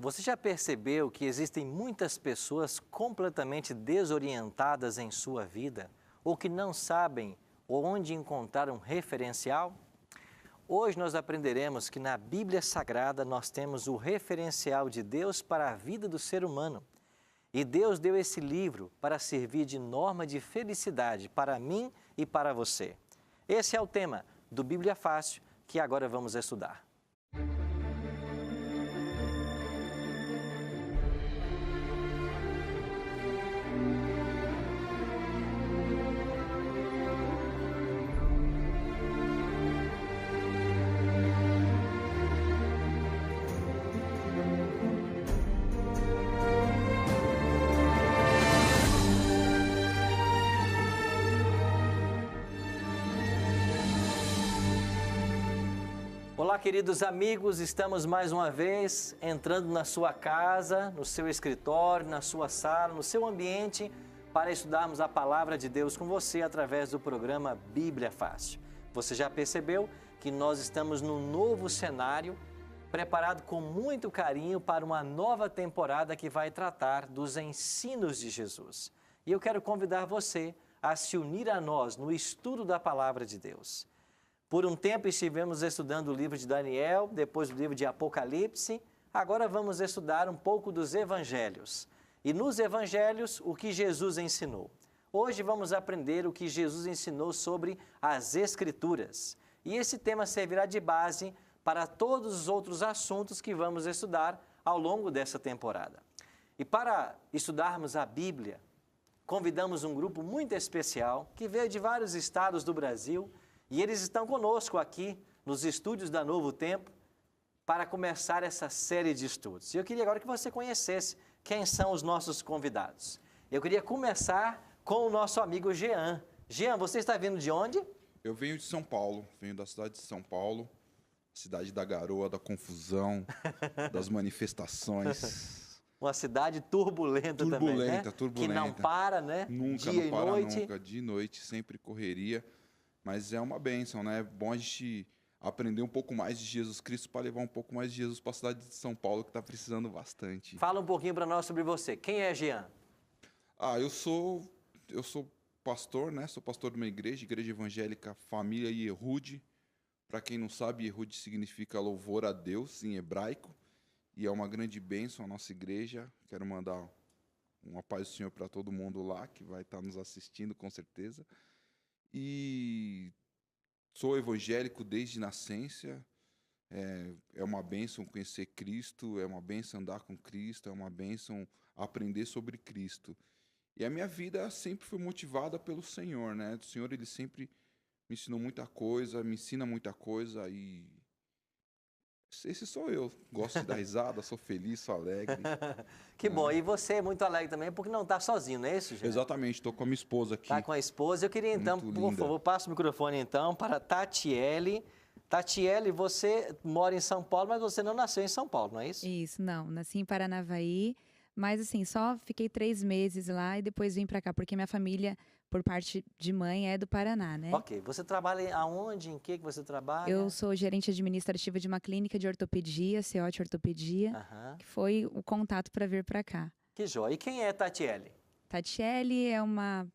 Você já percebeu que existem muitas pessoas completamente desorientadas em sua vida ou que não sabem onde encontrar um referencial? Hoje nós aprenderemos que na Bíblia Sagrada nós temos o referencial de Deus para a vida do ser humano. E Deus deu esse livro para servir de norma de felicidade para mim e para você. Esse é o tema do Bíblia Fácil que agora vamos estudar. Olá, queridos amigos, estamos mais uma vez entrando na sua casa, no seu escritório, na sua sala, no seu ambiente, para estudarmos a Palavra de Deus com você através do programa Bíblia Fácil. Você já percebeu que nós estamos num novo cenário, preparado com muito carinho para uma nova temporada que vai tratar dos ensinos de Jesus. E eu quero convidar você a se unir a nós no estudo da Palavra de Deus. Por um tempo estivemos estudando o livro de Daniel, depois o livro de Apocalipse. Agora vamos estudar um pouco dos Evangelhos. E nos Evangelhos, o que Jesus ensinou. Hoje vamos aprender o que Jesus ensinou sobre as Escrituras. E esse tema servirá de base para todos os outros assuntos que vamos estudar ao longo dessa temporada. E para estudarmos a Bíblia, convidamos um grupo muito especial que veio de vários estados do Brasil. E eles estão conosco aqui nos estúdios da Novo Tempo para começar essa série de estudos. E eu queria agora que você conhecesse quem são os nossos convidados. Eu queria começar com o nosso amigo Jean. Jean, você está vindo de onde? Eu venho de São Paulo, venho da cidade de São Paulo, cidade da garoa, da confusão, das manifestações. Uma cidade turbulenta também, né? Turbulenta. Que não para, né? Nunca, dia não para e noite. nunca, dia e noite, sempre correria. Mas é uma bênção, né? É bom a gente aprender um pouco mais de Jesus Cristo para levar um pouco mais de Jesus para a cidade de São Paulo, que está precisando bastante. Fala um pouquinho para nós sobre você. Quem é Jean? Eu sou pastor, né? Sou pastor de uma igreja evangélica Família Yehud. Para quem não sabe, Yehud significa louvor a Deus em hebraico. E é uma grande bênção a nossa igreja. Quero mandar uma paz do Senhor para todo mundo lá, que vai estar nos assistindo com certeza. E sou evangélico desde nascença, é uma bênção conhecer Cristo, é uma bênção andar com Cristo, é uma bênção aprender sobre Cristo. E a minha vida sempre foi motivada pelo Senhor, né? O Senhor, Ele sempre me ensinou muita coisa, me ensina muita coisa e esse sou eu. Gosto de dar risada, sou feliz, sou alegre. Que bom. E você é muito alegre também, porque não está sozinho, não é isso, Jean? Exatamente, estou com a minha esposa aqui. Está com a esposa. Eu queria então, por favor, passa o microfone então para Tatiele. Tatiele, você mora em São Paulo, mas você não nasceu em São Paulo, não é isso? Isso, não. Nasci em Paranavaí, mas assim, só fiquei 3 meses lá e depois vim para cá, porque minha família, por parte de mãe, é do Paraná, né? Ok. Você trabalha aonde? Em que você trabalha? Eu sou gerente administrativa de uma clínica de ortopedia, CEOT Ortopedia, que foi o contato para vir para cá. Que joia. E quem é Tatiele? Tatiele é uma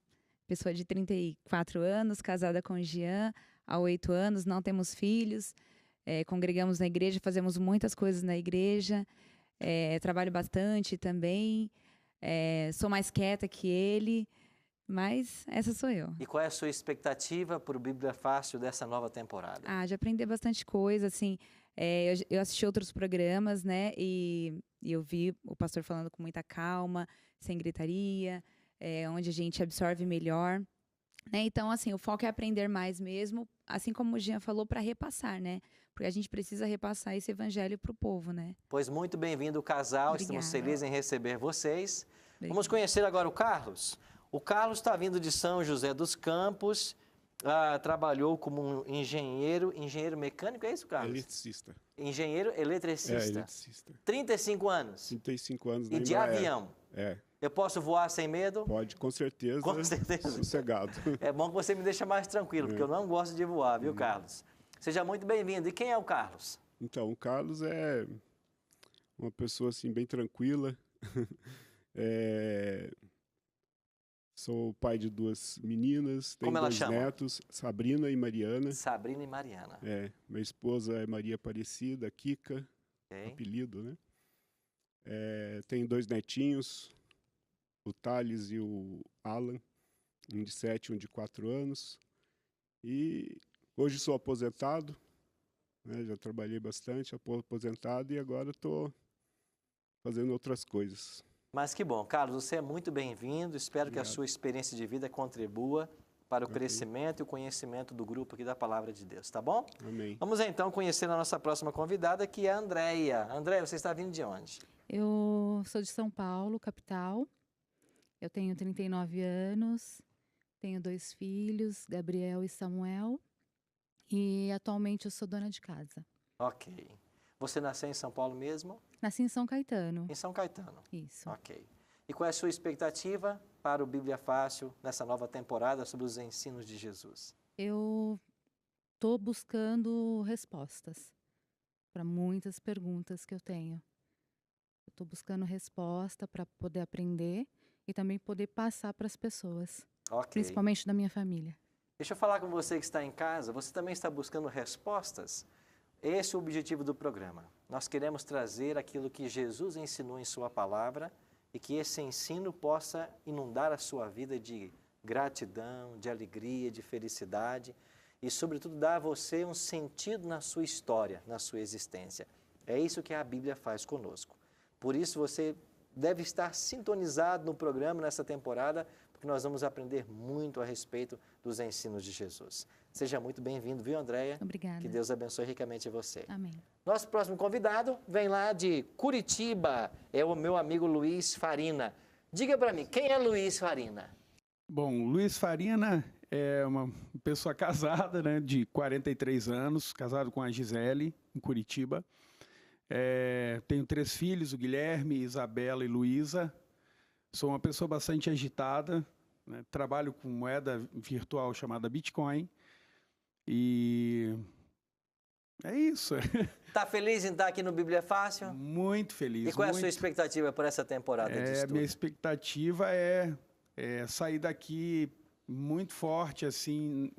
pessoa de 34 anos, casada com o Jean há 8 anos, não temos filhos, congregamos na igreja, fazemos muitas coisas na igreja, trabalho bastante também, sou mais quieta que ele, mas essa sou eu. E qual é a sua expectativa para o Bíblia Fácil dessa nova temporada? De aprender bastante coisa, assim, eu assisti outros programas, né, e eu vi o pastor falando com muita calma, sem gritaria, onde a gente absorve melhor, né, então, assim, o foco é aprender mais mesmo, assim como o Jean falou, para repassar, né, porque a gente precisa repassar esse evangelho para o povo, né. Pois muito bem-vindo, casal, Obrigada. Estamos felizes em receber vocês. Obrigada. Vamos conhecer agora o Carlos. O Carlos está vindo de São José dos Campos, trabalhou como engenheiro mecânico, é isso, Carlos? Eletricista. Engenheiro eletricista. Eletricista. 35 anos. 35 anos. E de avião. É. Eu posso voar sem medo? Pode, com certeza. Com certeza. Sossegado. É bom que você me deixa mais tranquilo, porque eu não gosto de voar, viu, Carlos? Seja muito bem-vindo. E quem é o Carlos? Então, o Carlos é uma pessoa assim bem tranquila. Sou pai de 2 meninas, tenho Como ela 2 chama? netos, Sabrina e Mariana. Sabrina e Mariana. Minha esposa é Maria Aparecida, Kika, Ok. apelido, né? Tenho 2 netinhos, o Thales e o Alan, um de 7 e um de 4 anos. E hoje sou aposentado, né? Já trabalhei bastante, aposentado, e agora estou fazendo outras coisas. Mas que bom, Carlos, você é muito bem-vindo. Espero que a Obrigado. sua experiência de vida contribua para o Ok. crescimento e o conhecimento do grupo aqui da Palavra de Deus, tá bom? Amém. Vamos então conhecer a nossa próxima convidada, que é a Andréia. Andréia, você está vindo de onde? Eu sou de São Paulo, capital. Eu tenho 39 anos, tenho 2 filhos, Gabriel e Samuel. E atualmente eu sou dona de casa. Ok. Você nasceu em São Paulo mesmo? Nasci em São Caetano. Em São Caetano. Isso. Ok. E qual é a sua expectativa para o Bíblia Fácil nessa nova temporada sobre os ensinos de Jesus? Eu estou buscando respostas para muitas perguntas que eu tenho. Eu estou buscando resposta para poder aprender e também poder passar para as pessoas, Ok. principalmente da minha família. Deixa eu falar com você que está em casa. Você também está buscando respostas? Esse é o objetivo do programa. Nós queremos trazer aquilo que Jesus ensinou em sua palavra e que esse ensino possa inundar a sua vida de gratidão, de alegria, de felicidade e, sobretudo, dar a você um sentido na sua história, na sua existência. É isso que a Bíblia faz conosco. Por isso, você deve estar sintonizado no programa nessa temporada, porque nós vamos aprender muito a respeito dos ensinos de Jesus. Seja muito bem-vindo, viu, Andréia? Obrigada. Que Deus abençoe ricamente você. Amém. Nosso próximo convidado vem lá de Curitiba, é o meu amigo Luiz Farina. Diga para mim, quem é Luiz Farina? Bom, Luiz Farina é uma pessoa casada, né, de 43 anos, casado com a Gisele, em Curitiba. Tenho 3 filhos, o Guilherme, Isabela e Luísa. Sou uma pessoa bastante agitada, né, trabalho com moeda virtual chamada Bitcoin. E é isso. Está feliz em estar aqui no Bíblia Fácil? Muito feliz. E qual é a sua muito. expectativa por essa temporada de estudo? Minha expectativa é sair daqui muito forte, assim,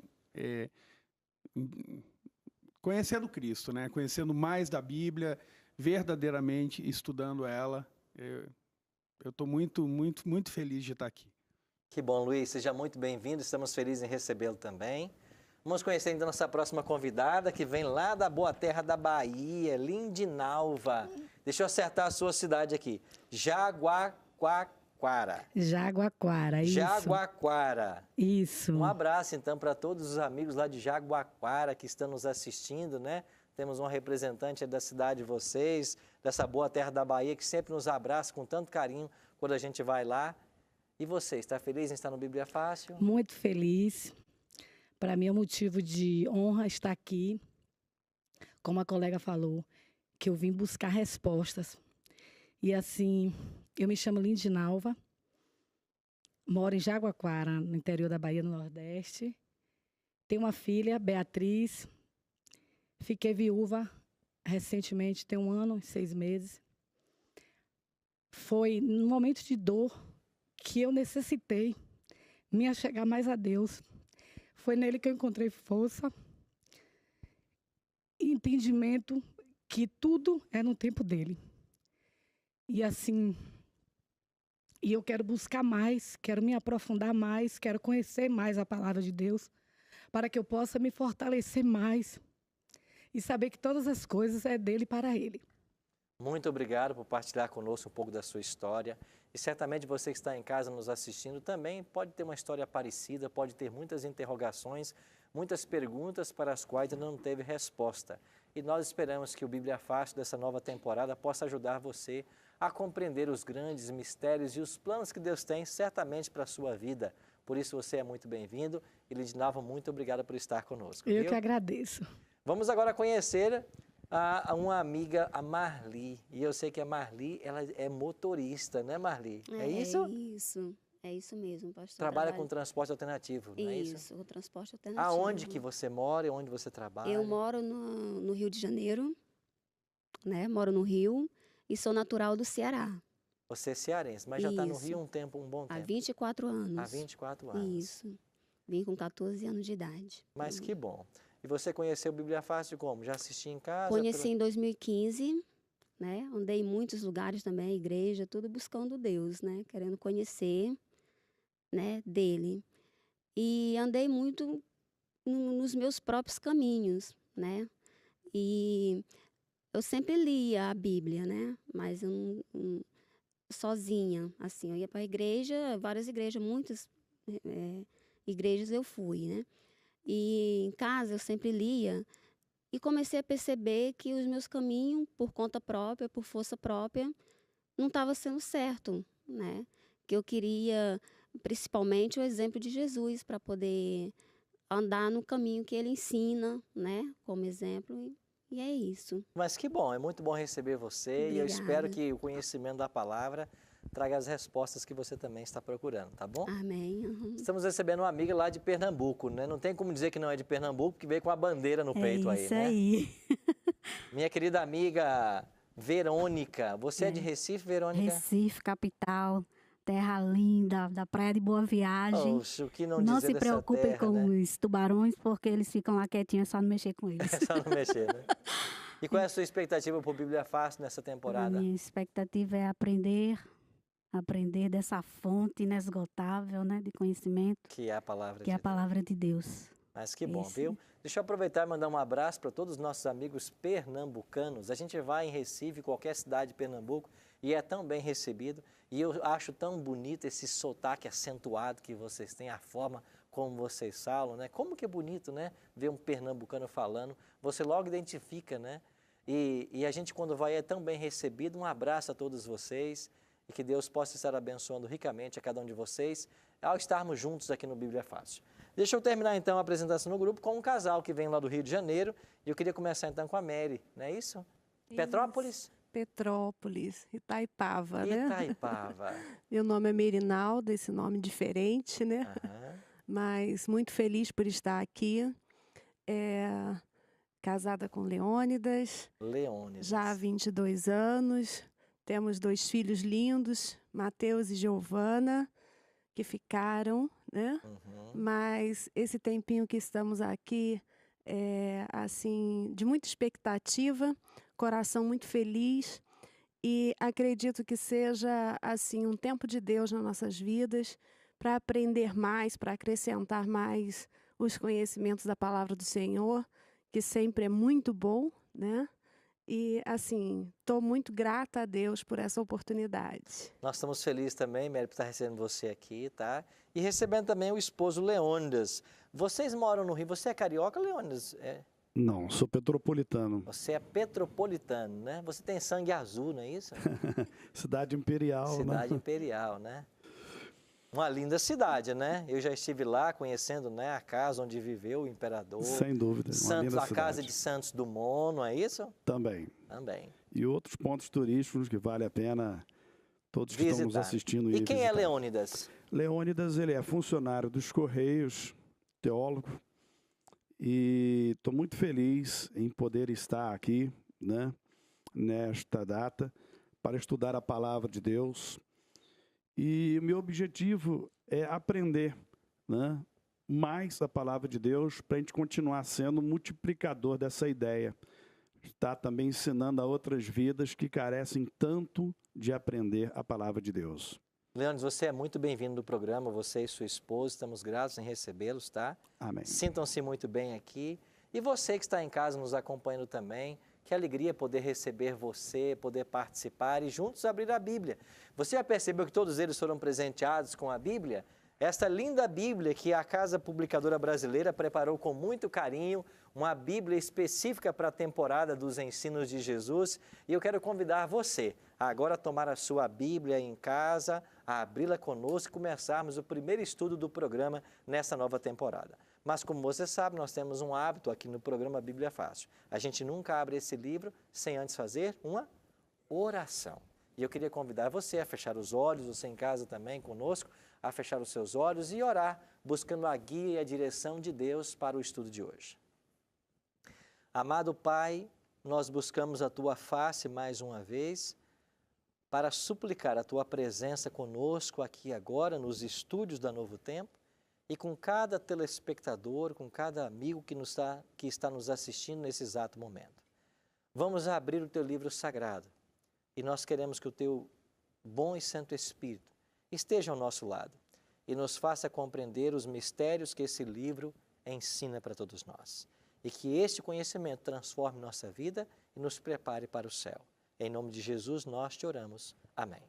conhecendo Cristo, né? Conhecendo mais da Bíblia, verdadeiramente estudando ela. Eu estou muito, muito, muito feliz de estar aqui. Que bom, Luiz. Seja muito bem-vindo. Estamos felizes em recebê-lo também. Vamos conhecer ainda a nossa próxima convidada, que vem lá da boa terra da Bahia, Lindinalva. Deixa eu acertar a sua cidade aqui. Jaguaquara. Jaguaquara, isso. Jaguaquara. Isso. Um abraço, então, para todos os amigos lá de Jaguaquara que estão nos assistindo, né? Temos um representante da cidade de vocês, dessa boa terra da Bahia, que sempre nos abraça com tanto carinho quando a gente vai lá. E você, está feliz em estar no Bíblia Fácil? Muito feliz. Para mim é um motivo de honra estar aqui. Como a colega falou, que eu vim buscar respostas. E assim, eu me chamo Lindinalva, moro em Jaguaquara, no interior da Bahia, no Nordeste. Tenho uma filha, Beatriz. Fiquei viúva recentemente, tem 1 ano e 6 meses. Foi num momento de dor que eu necessitei me achegar mais a Deus. Foi nele que eu encontrei força e entendimento que tudo é no tempo dele. E assim, eu quero buscar mais, quero me aprofundar mais, quero conhecer mais a palavra de Deus, para que eu possa me fortalecer mais e saber que todas as coisas é dele para ele. Muito obrigado por partilhar conosco um pouco da sua história. E certamente você que está em casa nos assistindo também pode ter uma história parecida, pode ter muitas interrogações, muitas perguntas para as quais ainda não teve resposta. E nós esperamos que o Bíblia Fácil dessa nova temporada possa ajudar você a compreender os grandes mistérios e os planos que Deus tem certamente para a sua vida. Por isso você é muito bem-vindo e Lindinalva, muito obrigada por estar conosco. Eu viu? que agradeço. Vamos agora conhecer uma amiga, a Marli. E eu sei que a Marli, ela é motorista, né, Marli? É isso? É isso mesmo, pastor. Trabalha com transporte alternativo, não é isso? Isso, o transporte alternativo. Aonde que você mora e onde você trabalha? Eu moro no Rio de Janeiro, né? Moro no Rio. e sou natural do Ceará. Você é cearense, mas já está no Isso. Rio um bom tempo. Há 24 anos. Há 24 anos. Isso. Vim com 14 anos de idade. Mas que bom. E você conheceu Bíblia Fácil como? Já assisti em casa? Conheci em 2015, né? Andei em muitos lugares também, igreja, tudo buscando Deus, né? Querendo conhecer, né, dele. E andei muito nos meus próprios caminhos, né? E eu sempre lia a Bíblia, né? Mas eu sozinha, assim, eu ia para a igreja, várias igrejas, muitas igrejas eu fui, né? E em casa eu sempre lia e comecei a perceber que os meus caminhos, por conta própria, por força própria, não estava sendo certo, né? Que eu queria, principalmente, o exemplo de Jesus para poder andar no caminho que ele ensina, né? Como exemplo. E é isso. Mas que bom, é muito bom receber você. Obrigada. E eu espero que o conhecimento da palavra traga as respostas que você também está procurando, tá bom? Amém. Uhum. Estamos recebendo uma amiga lá de Pernambuco, né? Não tem como dizer que não é de Pernambuco, que veio com a bandeira no peito aí, né? Isso aí. Minha querida amiga Verônica, você é de Recife, Verônica? Recife, capital, terra linda, da Praia de Boa Viagem. Oxe, o que não Não dizer se dessa preocupem terra, com né? os tubarões, porque eles ficam lá quietinhos, é só não mexer com eles. É só não mexer, né? E qual é a sua expectativa por Bíblia Fácil nessa A temporada? minha expectativa é aprender dessa fonte inesgotável, né, de conhecimento, Que é a palavra que é a de Deus. palavra de Deus. Mas que bom, Isso. viu? Deixa eu aproveitar e mandar um abraço para todos os nossos amigos pernambucanos. A gente vai em Recife, qualquer cidade de Pernambuco, e é tão bem recebido. E eu acho tão bonito esse sotaque acentuado que vocês têm, a forma como vocês falam, né? Como que é bonito, né? Ver um pernambucano falando, você logo identifica, né? E a gente, quando vai, é tão bem recebido. Um abraço a todos vocês e que Deus possa estar abençoando ricamente a cada um de vocês ao estarmos juntos aqui no Bíblia Fácil. Deixa eu terminar, então, a apresentação no grupo com um casal que vem lá do Rio de Janeiro. E eu queria começar, então, com a Mary, não é isso? Petrópolis? Petrópolis, Itaipava, né? Itaipava. Meu nome é Merinalda, esse nome diferente, né? Aham. Mas muito feliz por estar aqui. Casada com Leônidas, Leônidas. já há 22 anos. Temos 2 filhos lindos, Mateus e Giovana, que ficaram, né? Uhum. Mas esse tempinho que estamos aqui é, assim, de muita expectativa, coração muito feliz e acredito que seja, assim, um tempo de Deus nas nossas vidas para aprender mais, para acrescentar mais os conhecimentos da palavra do Senhor, que sempre é muito bom, né? E, assim, estou muito grata a Deus por essa oportunidade. Nós estamos felizes também, Mary, por estar recebendo você aqui, tá? E recebendo também o esposo Leônidas. Vocês moram no Rio, você é carioca, Leônidas? Não, sou petropolitano. Você é petropolitano, né? Você tem sangue azul, não é isso? Cidade imperial, Cidade né? imperial, né? Uma linda cidade, né? Eu já estive lá conhecendo, né, a casa onde viveu o imperador. Sem dúvida, uma Santos, linda a casa cidade. de Santos Dumont, não é isso? Também. Também. E outros pontos turísticos que vale a pena todos que estão nos Visitar. assistindo E ir quem é visitar. Leônidas? Leônidas, ele é funcionário dos Correios, teólogo, e estou muito feliz em poder estar aqui, né, nesta data, para estudar a palavra de Deus. E o meu objetivo é aprender, né, mais a palavra de Deus para a gente continuar sendo multiplicador dessa ideia. Está também ensinando a outras vidas que carecem tanto de aprender a palavra de Deus. Leônidas, você é muito bem-vindo no programa, você e sua esposa, estamos gratos em recebê-los, tá? Amém. Sintam-se muito bem aqui. E você que está em casa nos acompanhando também, que alegria poder receber você, poder participar e juntos abrir a Bíblia. Você já percebeu que todos eles foram presenteados com a Bíblia? Esta linda Bíblia que a Casa Publicadora Brasileira preparou com muito carinho, uma Bíblia específica para a temporada dos ensinos de Jesus. E eu quero convidar você a agora tomar a sua Bíblia em casa, a abri-la conosco e começarmos o primeiro estudo do programa nessa nova temporada. Mas como você sabe, nós temos um hábito aqui no programa Bíblia Fácil. A gente nunca abre esse livro sem antes fazer uma oração. E eu queria convidar você a fechar os olhos, você em casa também conosco, a fechar os seus olhos e orar, buscando a guia e a direção de Deus para o estudo de hoje. Amado Pai, nós buscamos a Tua face mais uma vez para suplicar a Tua presença conosco aqui agora, nos estúdios da Novo Tempo, e com cada telespectador, com cada amigo que está nos assistindo nesse exato momento. Vamos abrir o Teu livro sagrado e nós queremos que o Teu bom e santo Espírito esteja ao nosso lado e nos faça compreender os mistérios que esse livro ensina para todos nós. E que este conhecimento transforme nossa vida e nos prepare para o céu. Em nome de Jesus nós te oramos. Amém.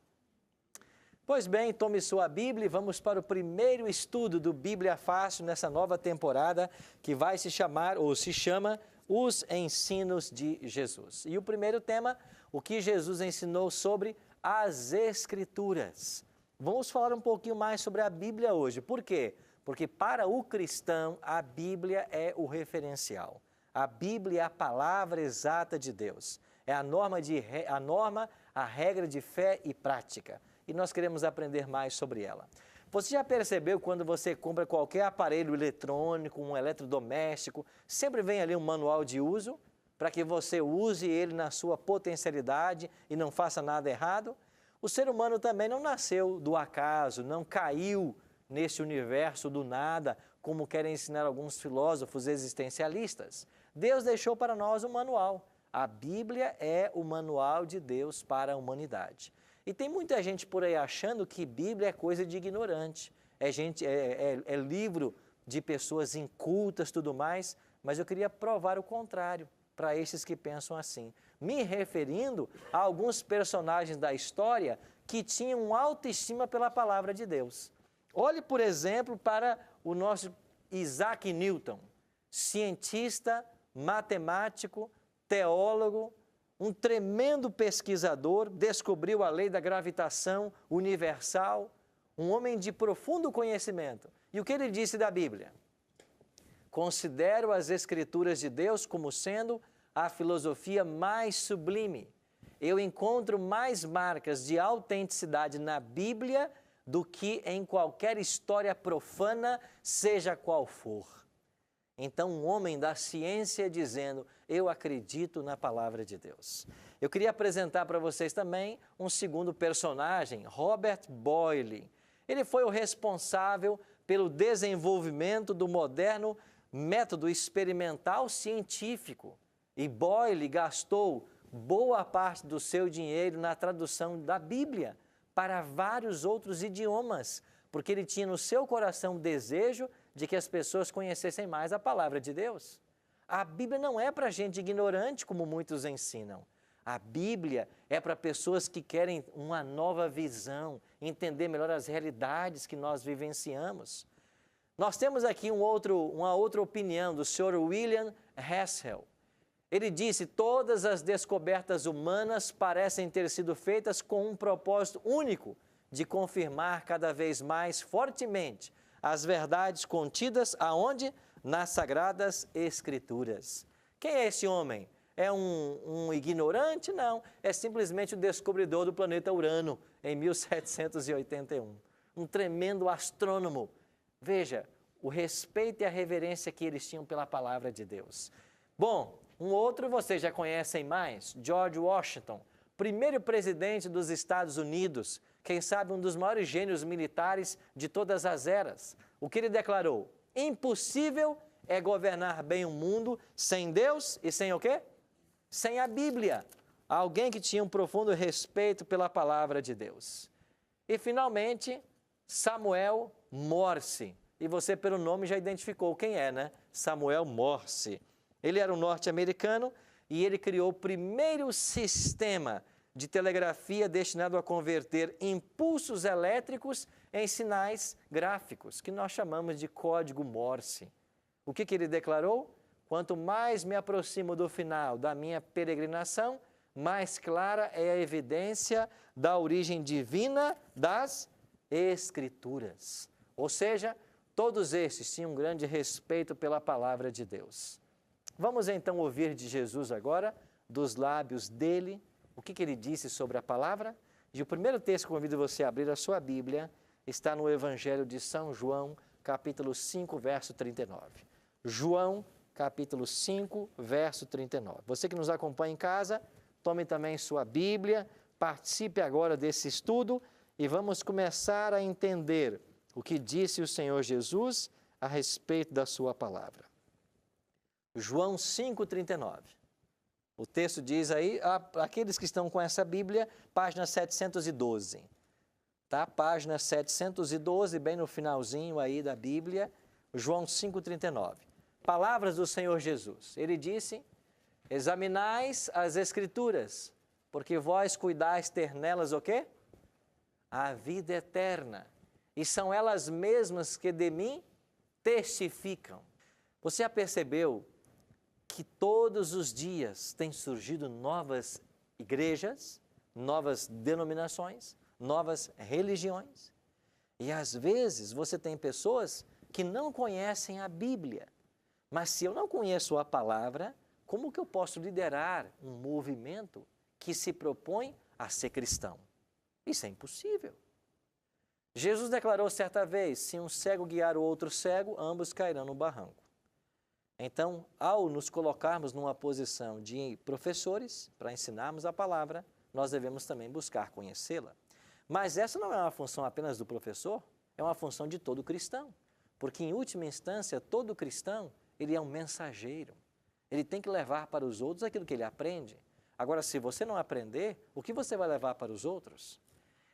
Pois bem, tome sua Bíblia e vamos para o primeiro estudo do Bíblia Fácil nessa nova temporada que vai se chamar, ou se chama, Os Ensinos de Jesus. E o primeiro tema, o que Jesus ensinou sobre as Escrituras. Vamos falar um pouquinho mais sobre a Bíblia hoje. Por quê? Porque para o cristão a Bíblia é o referencial. A Bíblia é a palavra exata de Deus. É a norma, a regra de fé e prática. E nós queremos aprender mais sobre ela. Você já percebeu quando você compra qualquer aparelho eletrônico, um eletrodoméstico, sempre vem ali um manual de uso para que você use ele na sua potencialidade e não faça nada errado? O ser humano também não nasceu do acaso, não caiu nesse universo do nada, como querem ensinar alguns filósofos existencialistas. Deus deixou para nós um manual. A Bíblia é o manual de Deus para a humanidade. E tem muita gente por aí achando que Bíblia é coisa de ignorante, é livro de pessoas incultas, tudo mais, mas eu queria provar o contrário para esses que pensam assim, me referindo a alguns personagens da história que tinham autoestima pela palavra de Deus. Olhe, por exemplo, para o nosso Isaac Newton, cientista, matemático, teólogo, um tremendo pesquisador, descobriu a lei da gravitação universal, um homem de profundo conhecimento. E o que ele disse da Bíblia? Considero as Escrituras de Deus como sendo a filosofia mais sublime. Eu encontro mais marcas de autenticidade na Bíblia do que em qualquer história profana, seja qual for. Então, um homem da ciência dizendo, eu acredito na palavra de Deus. Eu queria apresentar para vocês também um segundo personagem, Robert Boyle. Ele foi o responsável pelo desenvolvimento do moderno método experimental científico. E Boyle gastou boa parte do seu dinheiro na tradução da Bíblia para vários outros idiomas, porque ele tinha no seu coração o desejo de que as pessoas conhecessem mais a palavra de Deus. A Bíblia não é para gente ignorante, como muitos ensinam. A Bíblia é para pessoas que querem uma nova visão, entender melhor as realidades que nós vivenciamos. Nós temos aqui uma outra opinião do Sr. William Herschel. Ele disse, todas as descobertas humanas parecem ter sido feitas com um propósito único, de confirmar cada vez mais fortemente as verdades contidas aonde? Nas Sagradas Escrituras. Quem é esse homem? É um ignorante? Não, é simplesmente o descobridor do planeta Urano, em 1781. Um tremendo astrônomo. Veja, o respeito e a reverência que eles tinham pela palavra de Deus. Bom, um outro vocês já conhecem mais, George Washington, primeiro presidente dos Estados Unidos, quem sabe um dos maiores gênios militares de todas as eras. O que ele declarou? Impossível é governar bem o mundo sem Deus e sem o quê? Sem a Bíblia. Alguém que tinha um profundo respeito pela palavra de Deus. E finalmente, Samuel Morse. E você pelo nome já identificou quem é, né? Samuel Morse. Ele era um norte-americano e ele criou o primeiro sistema de telegrafia destinado a converter impulsos elétricos em sinais gráficos, que nós chamamos de código Morse. O que ele declarou? Quanto mais me aproximo do final da minha peregrinação, mais clara é a evidência da origem divina das Escrituras. Ou seja, todos esses tinham um grande respeito pela palavra de Deus. Vamos então ouvir de Jesus agora, dos lábios dele, o que ele disse sobre a palavra. E o primeiro texto que convido você a abrir a sua Bíblia está no Evangelho de São João, capítulo 5, verso 39. João, capítulo 5, verso 39. Você que nos acompanha em casa, tome também sua Bíblia, participe agora desse estudo e vamos começar a entender o que disse o Senhor Jesus a respeito da sua palavra. João 5,39. O texto diz aí, aqueles que estão com essa Bíblia, página 712. Tá? Página 712, bem no finalzinho aí da Bíblia, João 5,39. Palavras do Senhor Jesus. Ele disse: examinais as Escrituras, porque vós cuidais ter nelas o quê? A vida eterna. E são elas mesmas que de mim testificam. Você já percebeu que todos os dias têm surgido novas igrejas, novas denominações, novas religiões? E às vezes você tem pessoas que não conhecem a Bíblia. Mas se eu não conheço a palavra, como que eu posso liderar um movimento que se propõe a ser cristão? Isso é impossível. Jesus declarou certa vez: se um cego guiar o outro cego, ambos cairão no barranco. Então, ao nos colocarmos numa posição de professores, para ensinarmos a palavra, nós devemos também buscar conhecê-la. Mas essa não é uma função apenas do professor, é uma função de todo cristão. Porque, em última instância, todo cristão, ele é um mensageiro. Ele tem que levar para os outros aquilo que ele aprende. Agora, se você não aprender, o que você vai levar para os outros?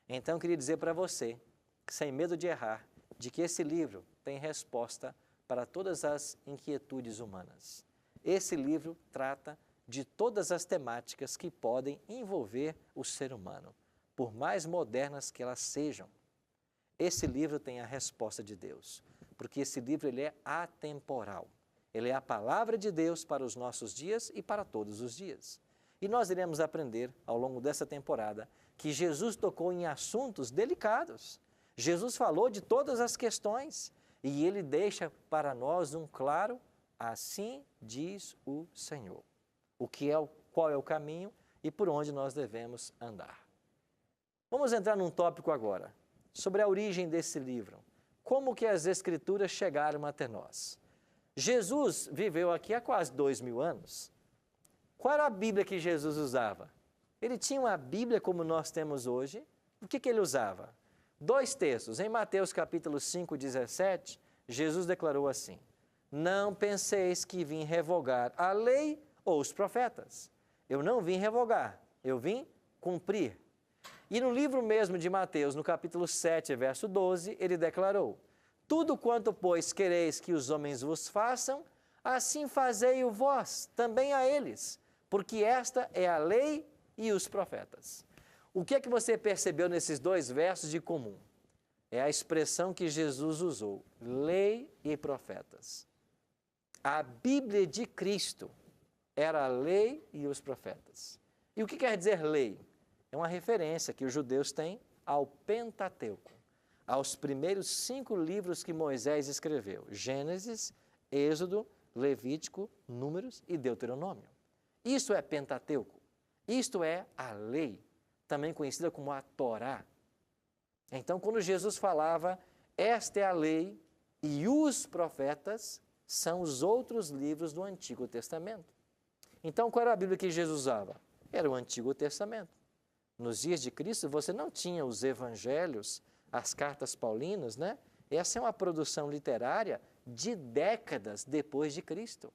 Então, eu queria dizer para você, sem medo de errar, de que esse livro tem resposta para todas as inquietudes humanas. Esse livro trata de todas as temáticas que podem envolver o ser humano, por mais modernas que elas sejam. Esse livro tem a resposta de Deus, porque esse livro ele é atemporal. Ele é a palavra de Deus para os nossos dias e para todos os dias. E nós iremos aprender, ao longo dessa temporada, que Jesus tocou em assuntos delicados. Jesus falou de todas as questões e Ele deixa para nós um claro: assim diz o Senhor. Qual é o caminho e por onde nós devemos andar. Vamos entrar num tópico agora, sobre a origem desse livro. Como que as Escrituras chegaram até nós? Jesus viveu aqui há quase 2000 anos. Qual era a Bíblia que Jesus usava? Ele tinha uma Bíblia como nós temos hoje. O que ele usava? 2 textos. Em Mateus capítulo 5, 17, Jesus declarou assim: não penseis que vim revogar a lei ou os profetas. Eu não vim revogar, eu vim cumprir. E no livro mesmo de Mateus, no capítulo 7, verso 12, ele declarou: tudo quanto, pois, quereis que os homens vos façam, assim fazei-o vós também a eles, porque esta é a lei e os profetas. O que é que você percebeu nesses 2 versos de comum? É a expressão que Jesus usou: lei e profetas. A Bíblia de Cristo era a lei e os profetas. E o que quer dizer lei? É uma referência que os judeus têm ao Pentateuco, aos primeiros 5 livros que Moisés escreveu: Gênesis, Êxodo, Levítico, Números e Deuteronômio. Isso é Pentateuco. Isto é a lei, também conhecida como a Torá. Então, quando Jesus falava, esta é a lei e os profetas, são os outros livros do Antigo Testamento. Então, qual era a Bíblia que Jesus usava? Era o Antigo Testamento. Nos dias de Cristo, você não tinha os evangelhos, as cartas paulinas, né? Essa é uma produção literária de décadas depois de Cristo.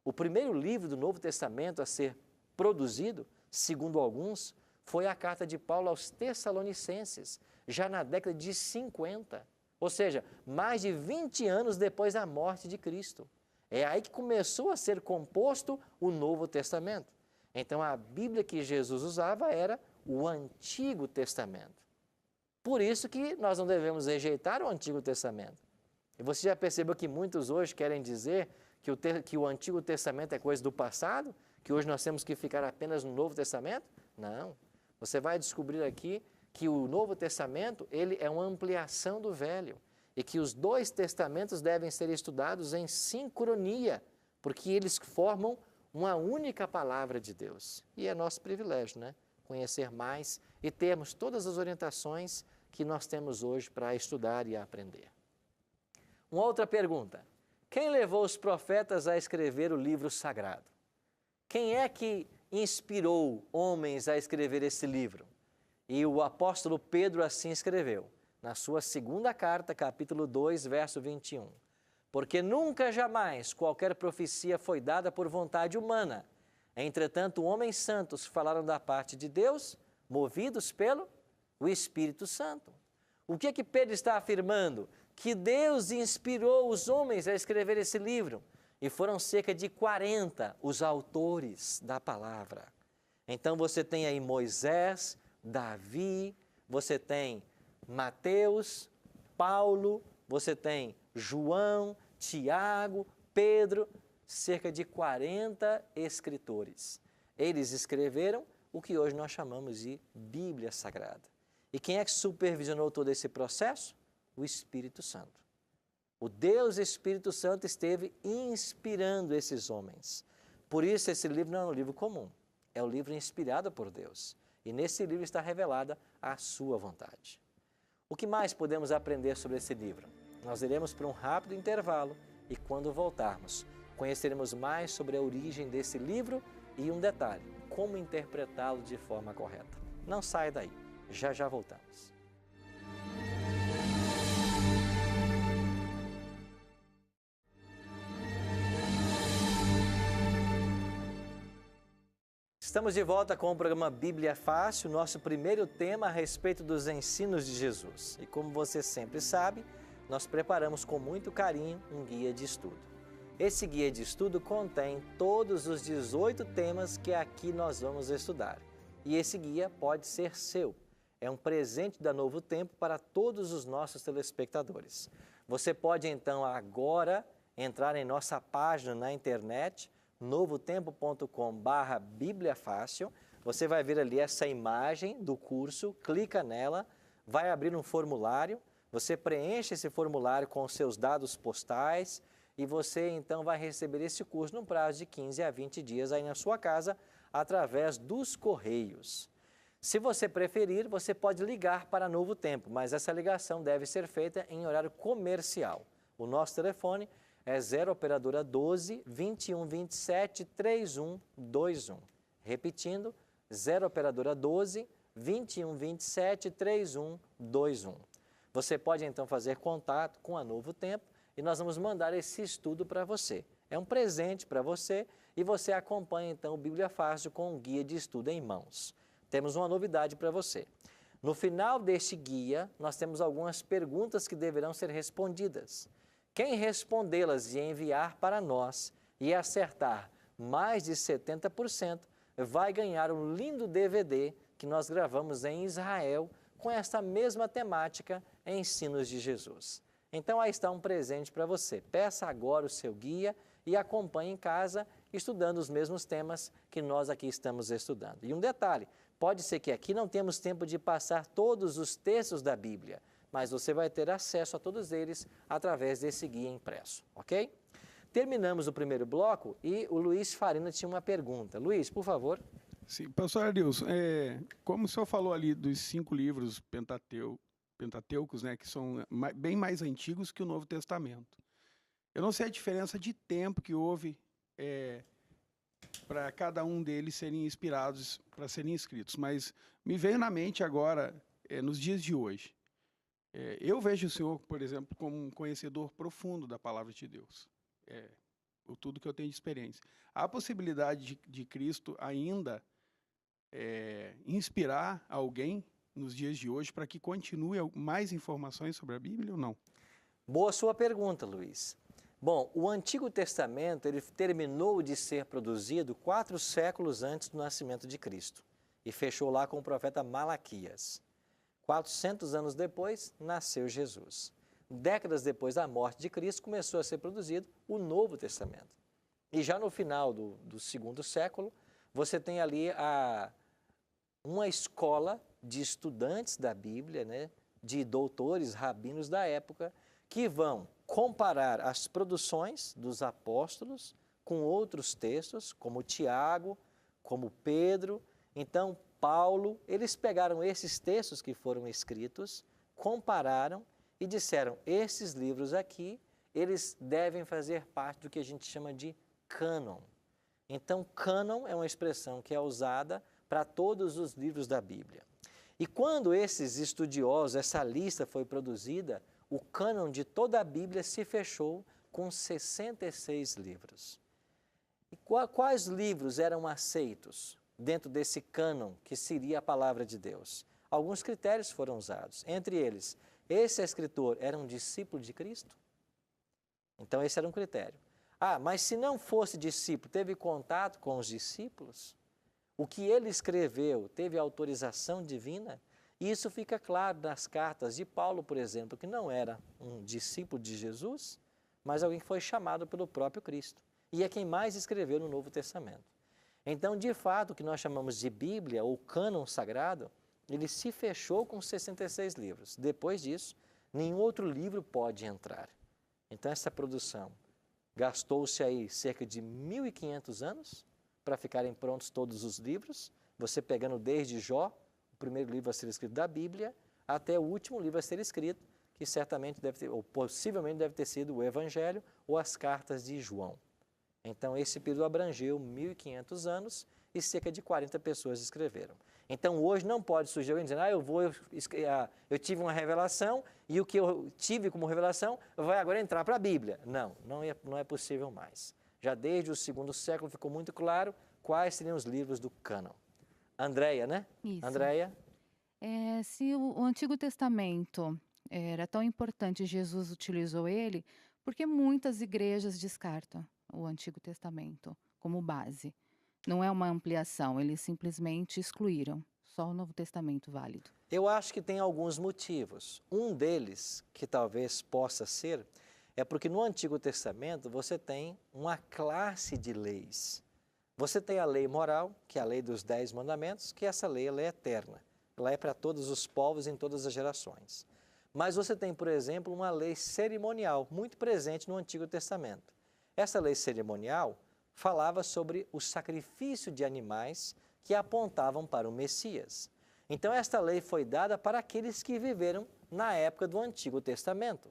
O primeiro livro do Novo Testamento a ser produzido, segundo alguns, foi a carta de Paulo aos Tessalonicenses, já na década de 50, ou seja, mais de 20 anos depois da morte de Cristo. É aí que começou a ser composto o Novo Testamento. Então, a Bíblia que Jesus usava era o Antigo Testamento. Por isso que nós não devemos rejeitar o Antigo Testamento. E você já percebeu que muitos hoje querem dizer que o Antigo Testamento é coisa do passado? Que hoje nós temos que ficar apenas no Novo Testamento? Não. Você vai descobrir aqui que o Novo Testamento ele é uma ampliação do Velho e que os 2 testamentos devem ser estudados em sincronia, porque eles formam uma única palavra de Deus. E é nosso privilégio, né? Conhecer mais e termos todas as orientações que nós temos hoje para estudar e aprender. Uma outra pergunta: quem levou os profetas a escrever o livro sagrado? Quem é que inspirou homens a escrever esse livro? E o apóstolo Pedro assim escreveu, na sua segunda carta, capítulo 2, verso 21. Porque nunca jamais qualquer profecia foi dada por vontade humana. Entretanto, homens santos falaram da parte de Deus, movidos pelo Espírito Santo. O que é que Pedro está afirmando? Que Deus inspirou os homens a escrever esse livro. E foram cerca de 40 os autores da palavra. Então você tem aí Moisés, Davi, você tem Mateus, Paulo, você tem João, Tiago, Pedro, cerca de 40 escritores. Eles escreveram o que hoje nós chamamos de Bíblia Sagrada. E quem é que supervisionou todo esse processo? O Espírito Santo. O Deus Espírito Santo esteve inspirando esses homens. Por isso esse livro não é um livro comum, é um livro inspirado por Deus. E nesse livro está revelada a sua vontade. O que mais podemos aprender sobre esse livro? Nós iremos para um rápido intervalo e quando voltarmos, conheceremos mais sobre a origem desse livro e um detalhe, como interpretá-lo de forma correta. Não saia daí, já já voltamos. Estamos de volta com o programa Bíblia Fácil, nosso primeiro tema a respeito dos ensinos de Jesus. E como você sempre sabe, nós preparamos com muito carinho um guia de estudo. Esse guia de estudo contém todos os 18 temas que aqui nós vamos estudar. E esse guia pode ser seu. É um presente da Novo Tempo para todos os nossos telespectadores. Você pode então agora entrar em nossa página na internet, novotempo.com/Bíblia Fácil. Você vai ver ali essa imagem do curso, clica nela, vai abrir um formulário, você preenche esse formulário com os seus dados postais e você então vai receber esse curso num prazo de 15 a 20 dias aí na sua casa, através dos correios. Se você preferir, você pode ligar para Novo Tempo, mas essa ligação deve ser feita em horário comercial. O nosso telefone é 0 operadora 12 21 27 3121. Repetindo, 0 operadora 12 21 27 3121. Você pode então fazer contato com a Novo Tempo e nós vamos mandar esse estudo para você. É um presente para você e você acompanha então o Bíblia Fácil com um guia de estudo em mãos. Temos uma novidade para você. No final deste guia, nós temos algumas perguntas que deverão ser respondidas. Quem respondê-las e enviar para nós e acertar mais de 70%, vai ganhar um lindo DVD que nós gravamos em Israel com esta mesma temática, Ensinos de Jesus. Então aí está um presente para você. Peça agora o seu guia e acompanhe em casa, estudando os mesmos temas que nós aqui estamos estudando. E um detalhe, pode ser que aqui não temos tempo de passar todos os textos da Bíblia, mas você vai ter acesso a todos eles através desse guia impresso, ok? Terminamos o primeiro bloco e o Luiz Farina tinha uma pergunta. Luiz, por favor. Sim, pastor Adilson, como o senhor falou ali dos 5 livros pentateucos, né, que são bem mais antigos que o Novo Testamento. Eu não sei a diferença de tempo que houve para cada um deles serem inspirados, para serem escritos, mas me veio na mente agora, nos dias de hoje. Eu vejo o senhor, por exemplo, como um conhecedor profundo da palavra de Deus. Tudo que eu tenho de experiência. Há a possibilidade de Cristo ainda inspirar alguém nos dias de hoje para que continue mais informações sobre a Bíblia ou não? Boa sua pergunta, Luiz. Bom, o Antigo Testamento ele terminou de ser produzido 4 séculos antes do nascimento de Cristo e fechou lá com o profeta Malaquias. 400 anos depois, nasceu Jesus. Décadas depois da morte de Cristo, começou a ser produzido o Novo Testamento. E já no final do 2º século, você tem ali uma escola de estudantes da Bíblia, né, de doutores, rabinos da época, que vão comparar as produções dos apóstolos com outros textos, como Tiago, como Pedro. Então, Paulo, eles pegaram esses textos que foram escritos, compararam e disseram, esses livros aqui, eles devem fazer parte do que a gente chama de cânon. Então, cânon é uma expressão que é usada para todos os livros da Bíblia. E quando esses estudiosos, essa lista foi produzida, o cânon de toda a Bíblia se fechou com 66 livros. E quais livros eram aceitos dentro desse cânon que seria a palavra de Deus? Alguns critérios foram usados. Entre eles, esse escritor era um discípulo de Cristo? Então esse era um critério. Ah, mas se não fosse discípulo, teve contato com os discípulos? O que ele escreveu teve autorização divina? E isso fica claro nas cartas de Paulo, por exemplo, que não era um discípulo de Jesus, mas alguém que foi chamado pelo próprio Cristo. E é quem mais escreveu no Novo Testamento. Então, de fato, o que nós chamamos de Bíblia, ou cânon sagrado, ele se fechou com 66 livros. Depois disso, nenhum outro livro pode entrar. Então, essa produção gastou-se aí cerca de 1.500 anos para ficarem prontos todos os livros, você pegando desde Jó, o primeiro livro a ser escrito da Bíblia, até o último livro a ser escrito, que certamente deve ter, ou possivelmente deve ter sido o Evangelho ou as cartas de João. Então, esse período abrangeu 1.500 anos e cerca de 40 pessoas escreveram. Então, hoje não pode surgir alguém dizendo, eu tive uma revelação e o que eu tive como revelação vai agora entrar para a Bíblia. Não é possível mais. Já desde o segundo século ficou muito claro quais seriam os livros do cânon. Andréia, né? Isso. Andréia? Se o Antigo Testamento era tão importante, Jesus utilizou ele, porque muitas igrejas descartam o Antigo Testamento como base. Não é uma ampliação, eles simplesmente excluíram. Só o Novo Testamento válido. Eu acho que tem alguns motivos. Um deles, que talvez possa ser, é porque no Antigo Testamento você tem uma classe de leis. Você tem a lei moral, que é a lei dos 10 mandamentos, que essa lei ela é eterna. Ela é para todos os povos em todas as gerações. Mas você tem, por exemplo, uma lei cerimonial, muito presente no Antigo Testamento. Essa lei cerimonial falava sobre o sacrifício de animais que apontavam para o Messias. Então, esta lei foi dada para aqueles que viveram na época do Antigo Testamento.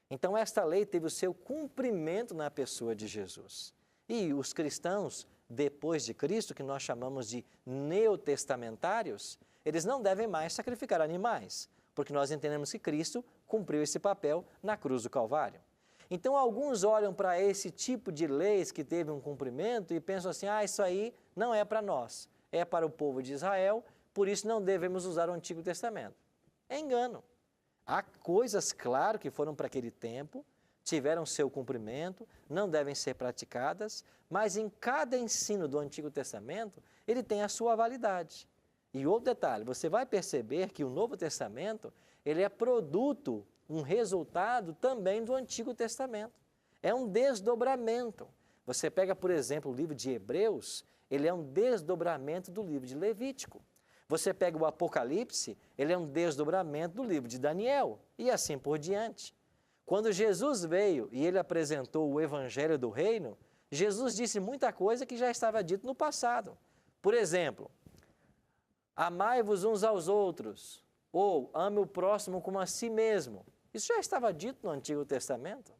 Então, esta lei teve o seu cumprimento na pessoa de Jesus. E os cristãos, depois de Cristo, que nós chamamos de neotestamentários, eles não devem mais sacrificar animais, porque nós entendemos que Cristo cumpriu esse papel na cruz do Calvário. Então, alguns olham para esse tipo de leis que teve um cumprimento e pensam assim, isso aí não é para nós, é para o povo de Israel, por isso não devemos usar o Antigo Testamento. É engano. Há coisas, claro, que foram para aquele tempo, tiveram seu cumprimento, não devem ser praticadas, mas em cada ensino do Antigo Testamento, ele tem a sua validade. E outro detalhe, você vai perceber que o Novo Testamento, ele é produto, um resultado também do Antigo Testamento. É um desdobramento. Você pega, por exemplo, o livro de Hebreus, ele é um desdobramento do livro de Levítico. Você pega o Apocalipse, ele é um desdobramento do livro de Daniel, e assim por diante. Quando Jesus veio e ele apresentou o Evangelho do Reino, Jesus disse muita coisa que já estava dito no passado. Por exemplo, amai-vos uns aos outros, ou ame o próximo como a si mesmo. Isso já estava dito no Antigo Testamento.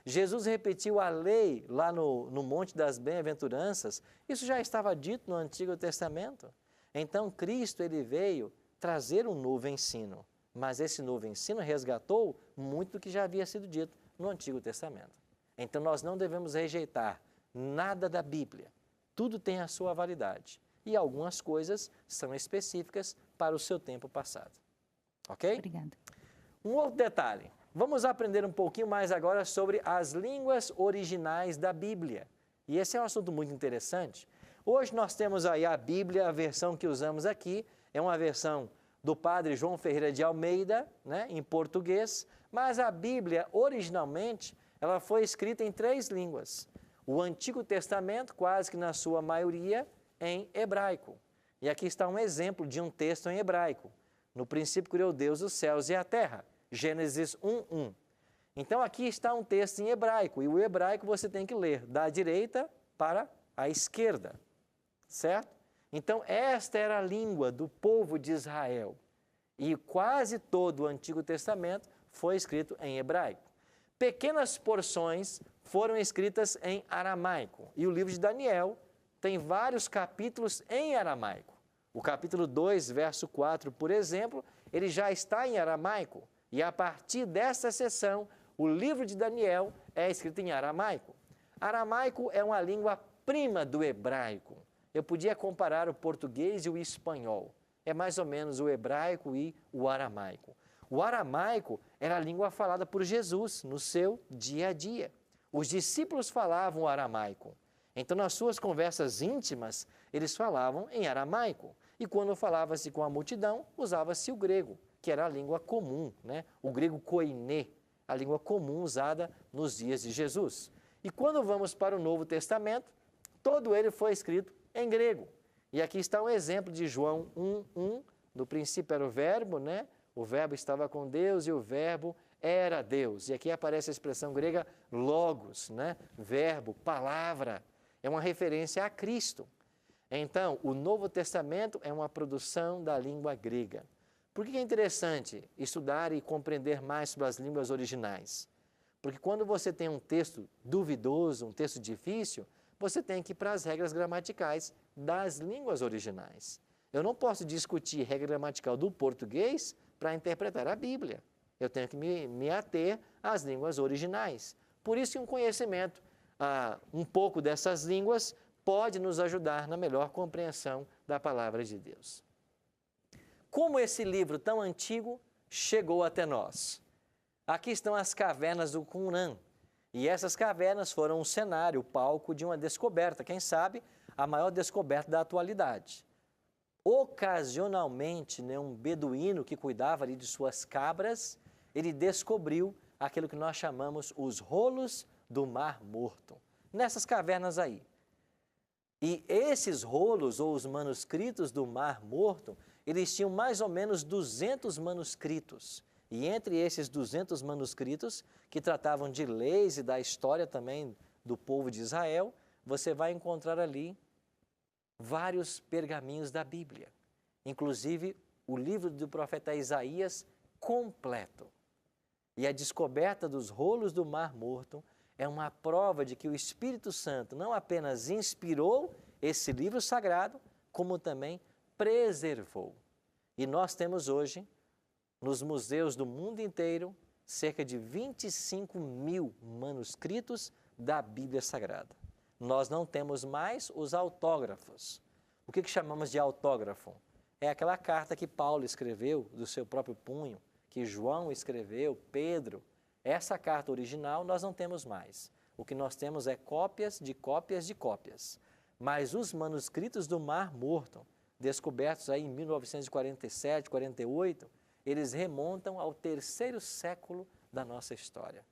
Jesus repetiu a lei lá no Monte das Bem-aventuranças. Isso já estava dito no Antigo Testamento. Então, Cristo ele veio trazer um novo ensino. Mas esse novo ensino resgatou muito do que já havia sido dito no Antigo Testamento. Então, nós não devemos rejeitar nada da Bíblia. Tudo tem a sua validade. E algumas coisas são específicas para o seu tempo passado. Ok? Obrigada. Um outro detalhe. Vamos aprender um pouquinho mais agora sobre as línguas originais da Bíblia. E esse é um assunto muito interessante. Hoje nós temos aí a Bíblia, a versão que usamos aqui, é uma versão do padre João Ferreira de Almeida, né, em português, mas a Bíblia, originalmente, ela foi escrita em 3 línguas. O Antigo Testamento, quase que na sua maioria, em hebraico. E aqui está um exemplo de um texto em hebraico. No princípio criou Deus os céus e a terra. Gênesis 1:1. Então aqui está um texto em hebraico, e o hebraico você tem que ler da direita para a esquerda, certo? Então esta era a língua do povo de Israel, e quase todo o Antigo Testamento foi escrito em hebraico. Pequenas porções foram escritas em aramaico, e o livro de Daniel tem vários capítulos em aramaico. O capítulo 2, verso 4, por exemplo, ele já está em aramaico. E a partir dessa sessão, o livro de Daniel é escrito em aramaico. Aramaico é uma língua prima do hebraico. Eu podia comparar o português e o espanhol. É mais ou menos o hebraico e o aramaico. O aramaico era a língua falada por Jesus no seu dia a dia. Os discípulos falavam aramaico. Então, nas suas conversas íntimas, eles falavam em aramaico. E quando falava-se com a multidão, usava-se o grego, que era a língua comum, né? O grego koiné, a língua comum usada nos dias de Jesus. E quando vamos para o Novo Testamento, todo ele foi escrito em grego. E aqui está um exemplo de João 1:1, no princípio era o verbo, né? O verbo estava com Deus e o verbo era Deus. E aqui aparece a expressão grega logos, né? Verbo, palavra. É uma referência a Cristo. Então, o Novo Testamento é uma produção da língua grega. Por que é interessante estudar e compreender mais sobre as línguas originais? Porque quando você tem um texto duvidoso, um texto difícil, você tem que ir para as regras gramaticais das línguas originais. Eu não posso discutir regra gramatical do português para interpretar a Bíblia. Eu tenho que me ater às línguas originais. Por isso que um conhecimento um pouco dessas línguas pode nos ajudar na melhor compreensão da palavra de Deus. Como esse livro tão antigo chegou até nós? Aqui estão as cavernas do Qumran. E essas cavernas foram um cenário, o palco de uma descoberta, quem sabe a maior descoberta da atualidade. Ocasionalmente, né, um beduíno que cuidava ali de suas cabras, ele descobriu aquilo que nós chamamos os rolos do Mar Morto, nessas cavernas aí. E esses rolos, ou os manuscritos do Mar Morto, eles tinham mais ou menos 200 manuscritos. E entre esses 200 manuscritos, que tratavam de leis e da história também do povo de Israel, você vai encontrar ali vários pergaminhos da Bíblia. Inclusive, o livro do profeta Isaías completo. E a descoberta dos rolos do Mar Morto é uma prova de que o Espírito Santo não apenas inspirou esse livro sagrado, como também preservou. E nós temos hoje, nos museus do mundo inteiro, cerca de 25.000 manuscritos da Bíblia Sagrada. Nós não temos mais os autógrafos. O que chamamos de autógrafo? É aquela carta que Paulo escreveu do seu próprio punho, que João escreveu, Pedro. Essa carta original nós não temos mais. O que nós temos é cópias de cópias de cópias. Mas os manuscritos do Mar Morto, descobertos aí em 1947, 48, eles remontam ao 3º século da nossa história.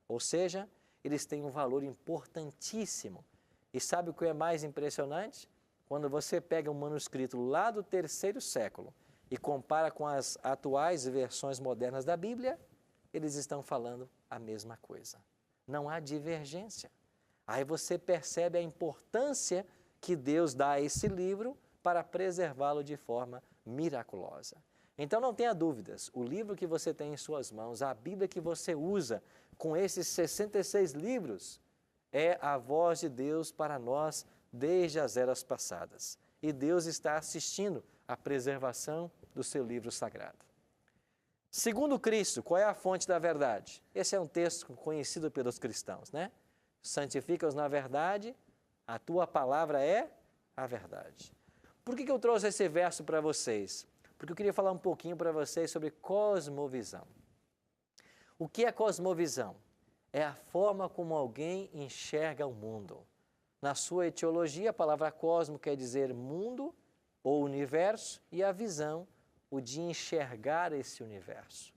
Ou seja, eles têm um valor importantíssimo. E sabe o que é mais impressionante? Quando você pega um manuscrito lá do 3º século e compara com as atuais versões modernas da Bíblia, eles estão falando a mesma coisa. Não há divergência. Aí você percebe a importância que Deus dá a esse livro para preservá-lo de forma miraculosa. Então não tenha dúvidas, o livro que você tem em suas mãos, a Bíblia que você usa com esses 66 livros, é a voz de Deus para nós desde as eras passadas. E Deus está assistindo à preservação do seu livro sagrado. Segundo Cristo, qual é a fonte da verdade? Esse é um texto conhecido pelos cristãos, né? Santifica-os na verdade, a tua palavra é a verdade. Por que eu trouxe esse verso para vocês? Porque eu queria falar um pouquinho para vocês sobre cosmovisão. O que é cosmovisão? É a forma como alguém enxerga o mundo. Na sua etiologia, a palavra cosmo quer dizer mundo ou universo, e a visão, o de enxergar esse universo.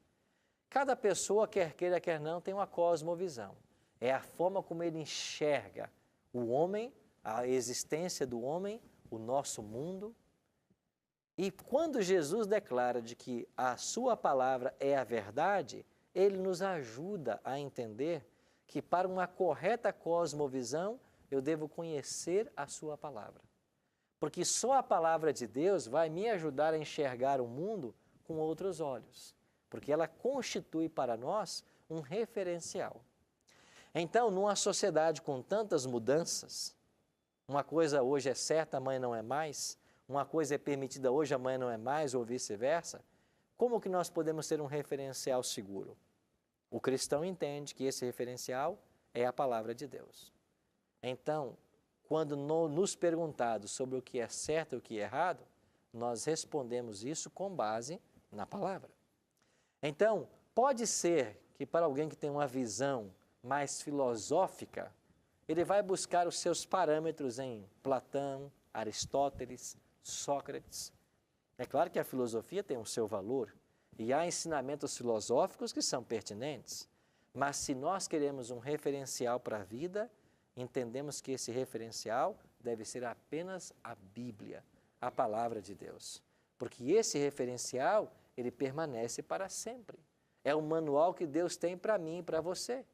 Cada pessoa, quer queira, quer não, tem uma cosmovisão. É a forma como ele enxerga o homem, a existência do homem, o nosso mundo. E quando Jesus declara de que a sua palavra é a verdade, ele nos ajuda a entender que para uma correta cosmovisão, eu devo conhecer a sua palavra. Porque só a palavra de Deus vai me ajudar a enxergar o mundo com outros olhos. Porque ela constitui para nós um referencial. Então, numa sociedade com tantas mudanças, uma coisa hoje é certa, amanhã não é mais, uma coisa é permitida hoje, amanhã não é mais, ou vice-versa, como que nós podemos ter um referencial seguro? O cristão entende que esse referencial é a palavra de Deus. Então, quando nos perguntado sobre o que é certo e o que é errado, nós respondemos isso com base na palavra. Então, pode ser que para alguém que tem uma visão mais filosófica, ele vai buscar os seus parâmetros em Platão, Aristóteles, Sócrates. É claro que a filosofia tem o seu valor e há ensinamentos filosóficos que são pertinentes, mas se nós queremos um referencial para a vida, entendemos que esse referencial deve ser apenas a Bíblia, a palavra de Deus. Porque esse referencial, ele permanece para sempre. É o manual que Deus tem para mim e para você.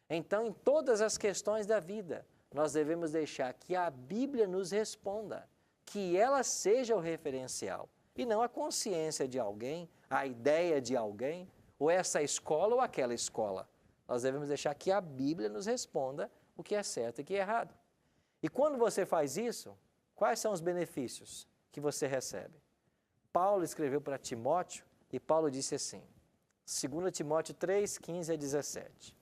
Então, em todas as questões da vida, nós devemos deixar que a Bíblia nos responda, que ela seja o referencial, e não a consciência de alguém, a ideia de alguém, ou essa escola ou aquela escola. Nós devemos deixar que a Bíblia nos responda o que é certo e o que é errado. E quando você faz isso, quais são os benefícios que você recebe? Paulo escreveu para Timóteo e Paulo disse assim, 2 Timóteo 3, 15 a 17.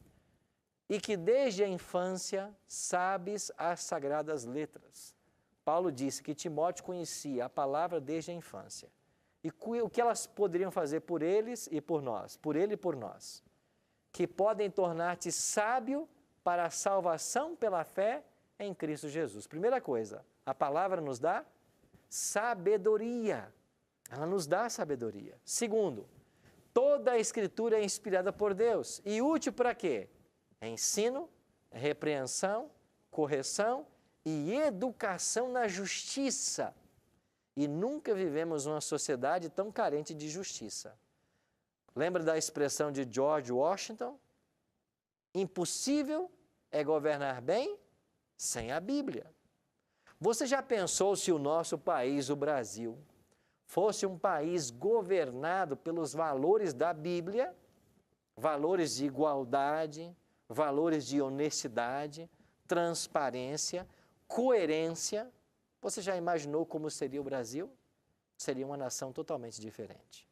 E que desde a infância sabes as sagradas letras. Paulo disse que Timóteo conhecia a palavra desde a infância. E o que elas poderiam fazer por eles e por nós, por ele e por nós. Que podem tornar-te sábio para a salvação pela fé em Cristo Jesus. Primeira coisa, a palavra nos dá sabedoria. Ela nos dá sabedoria. Segundo, toda a Escritura é inspirada por Deus. E útil para quê? Ensino, repreensão, correção e educação na justiça. E nunca vivemos uma sociedade tão carente de justiça. Lembra da expressão de George Washington? Impossível é governar bem sem a Bíblia. Você já pensou se o nosso país, o Brasil, fosse um país governado pelos valores da Bíblia, valores de igualdade, valores de honestidade, transparência, coerência? Você já imaginou como seria o Brasil? Seria uma nação totalmente diferente.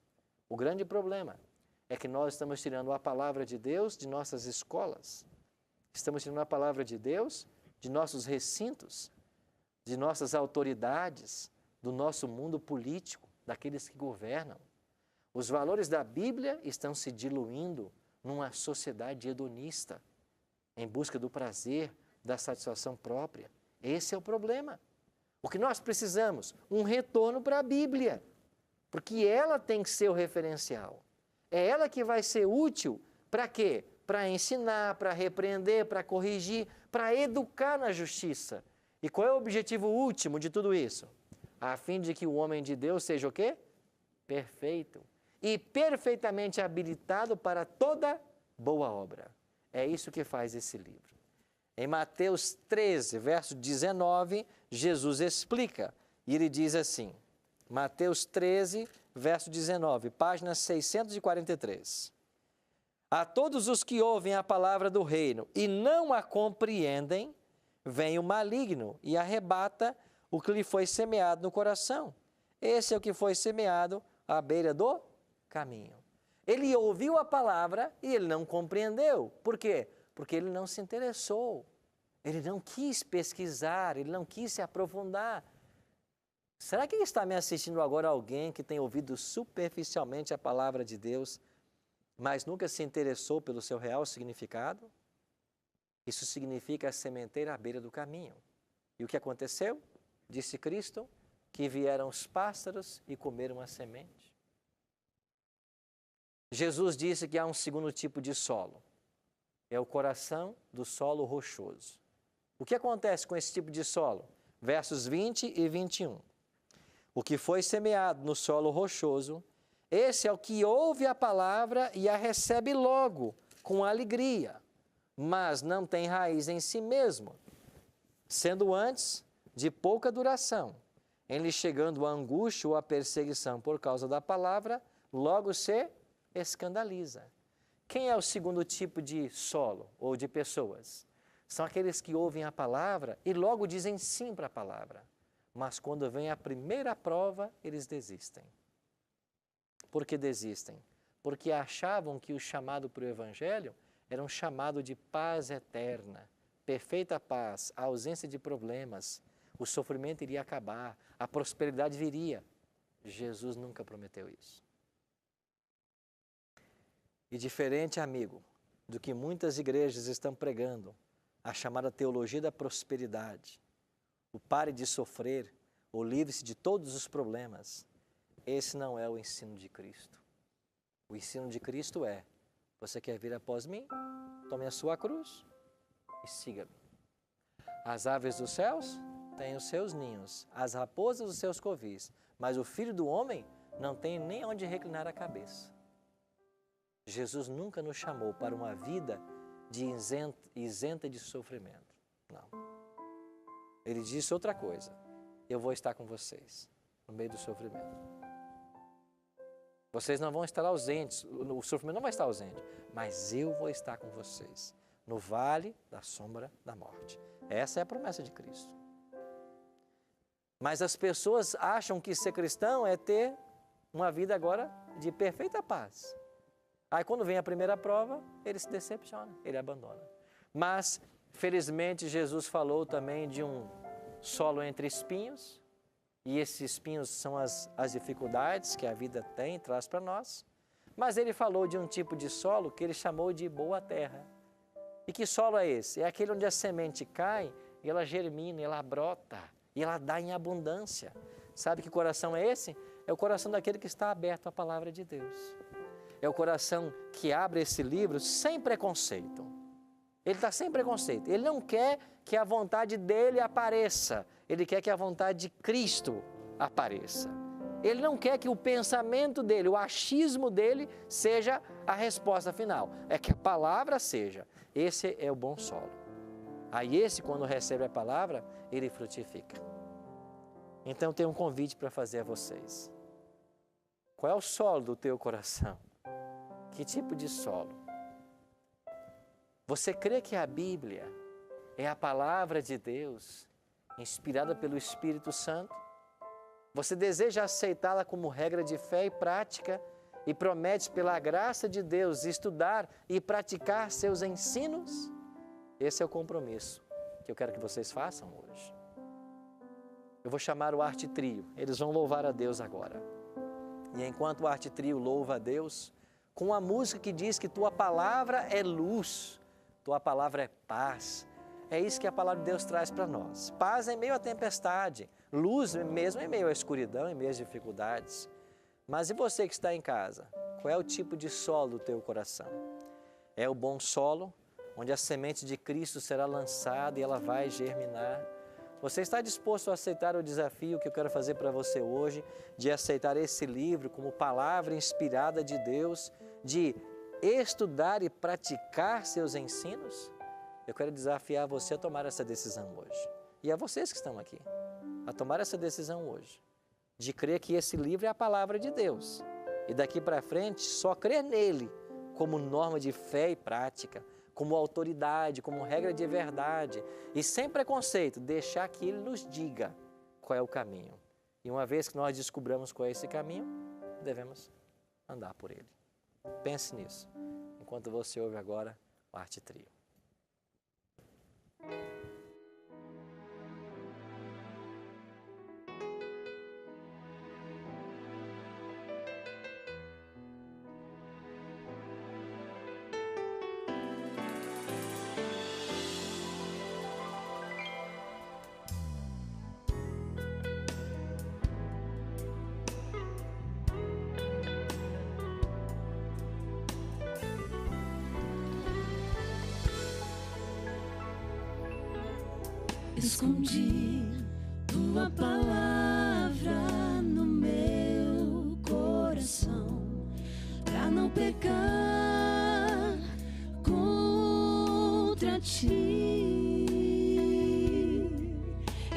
O grande problema é que nós estamos tirando a palavra de Deus de nossas escolas, estamos tirando a palavra de Deus de nossos recintos, de nossas autoridades, do nosso mundo político, daqueles que governam. Os valores da Bíblia estão se diluindo numa sociedade hedonista, em busca do prazer, da satisfação própria. Esse é o problema. O que nós precisamos? Um retorno para a Bíblia, porque ela tem que ser o referencial. É ela que vai ser útil para quê? Para ensinar, para repreender, para corrigir, para educar na justiça. E qual é o objetivo último de tudo isso? A fim de que o homem de Deus seja o quê? Perfeito. E perfeitamente habilitado para toda boa obra. É isso que faz esse livro. Em Mateus 13, verso 19, Jesus explica. E ele diz assim, Mateus 13, verso 19, página 643. A todos os que ouvem a palavra do reino e não a compreendem, vem o maligno e arrebata o que lhe foi semeado no coração. Esse é o que foi semeado à beira do caminho. Ele ouviu a palavra e ele não compreendeu. Por quê? Porque ele não se interessou. Ele não quis pesquisar, ele não quis se aprofundar. Será que está me assistindo agora alguém que tem ouvido superficialmente a palavra de Deus, mas nunca se interessou pelo seu real significado? Isso significa a sementeira à beira do caminho. E o que aconteceu? Disse Cristo, que vieram os pássaros e comeram a semente. Jesus disse que há um segundo tipo de solo. É o coração do solo rochoso. O que acontece com esse tipo de solo? Versos 20 e 21. O que foi semeado no solo rochoso, esse é o que ouve a palavra e a recebe logo, com alegria, mas não tem raiz em si mesmo, sendo antes de pouca duração. Em lhe chegando a angústia ou a perseguição por causa da palavra, logo se escandaliza. Quem é o segundo tipo de solo ou de pessoas? São aqueles que ouvem a palavra e logo dizem sim para a palavra. Mas quando vem a primeira prova, eles desistem. Por que desistem? Porque achavam que o chamado para o Evangelho era um chamado de paz eterna, perfeita paz, a ausência de problemas, o sofrimento iria acabar, a prosperidade viria. Jesus nunca prometeu isso. E diferente, amigo, do que muitas igrejas estão pregando, a chamada teologia da prosperidade, o pare de sofrer, ou livre-se de todos os problemas, esse não é o ensino de Cristo. O ensino de Cristo é: você quer vir após mim? Tome a sua cruz e siga-me. As aves dos céus têm os seus ninhos, as raposas os seus covis, mas o Filho do Homem não tem nem onde reclinar a cabeça. Jesus nunca nos chamou para uma vida isenta de sofrimento. Não. Ele disse outra coisa: eu vou estar com vocês no meio do sofrimento. Vocês não vão estar ausentes, o sofrimento não vai estar ausente, mas eu vou estar com vocês no vale da sombra da morte. Essa é a promessa de Cristo. Mas as pessoas acham que ser cristão é ter uma vida agora de perfeita paz. Aí quando vem a primeira prova, ele se decepciona, ele abandona. Mas, felizmente, Jesus falou também de um solo entre espinhos, e esses espinhos são as dificuldades que a vida tem e traz para nós. Mas ele falou de um tipo de solo que ele chamou de boa terra. E que solo é esse? É aquele onde a semente cai e ela germina, ela brota e ela dá em abundância. Sabe que coração é esse? É o coração daquele que está aberto à palavra de Deus. É o coração que abre esse livro sem preconceito. Ele está sem preconceito. Ele não quer que a vontade dele apareça. Ele quer que a vontade de Cristo apareça. Ele não quer que o pensamento dele, o achismo dele, seja a resposta final. É que a palavra seja. Esse é o bom solo. Aí esse, quando recebe a palavra, ele frutifica. Então, eu tenho um convite para fazer a vocês. Qual é o solo do teu coração? Que tipo de solo? Você crê que a Bíblia é a palavra de Deus, inspirada pelo Espírito Santo? Você deseja aceitá-la como regra de fé e prática e promete, pela graça de Deus, estudar e praticar seus ensinos? Esse é o compromisso que eu quero que vocês façam hoje. Eu vou chamar o Arte Trio, eles vão louvar a Deus agora. E enquanto o Arte Trio louva a Deus, com a música que diz que tua palavra é luz, tua palavra é paz. É isso que a palavra de Deus traz para nós. Paz em meio à tempestade, luz mesmo em meio à escuridão, em meio às dificuldades. Mas e você que está em casa? Qual é o tipo de solo do teu coração? É o bom solo, onde a semente de Cristo será lançada e ela vai germinar? Você está disposto a aceitar o desafio que eu quero fazer para você hoje, de aceitar esse livro como palavra inspirada de Deus, de estudar e praticar seus ensinos? Eu quero desafiar você a tomar essa decisão hoje. E a vocês que estão aqui, a tomar essa decisão hoje, de crer que esse livro é a palavra de Deus. E daqui para frente, só crer nele como norma de fé e prática, como autoridade, como regra de verdade. E sem preconceito, deixar que ele nos diga qual é o caminho. E uma vez que nós descobramos qual é esse caminho, devemos andar por ele. Pense nisso, enquanto você ouve agora o Arte Trio. Escondi tua palavra no meu coração, pra não pecar contra ti.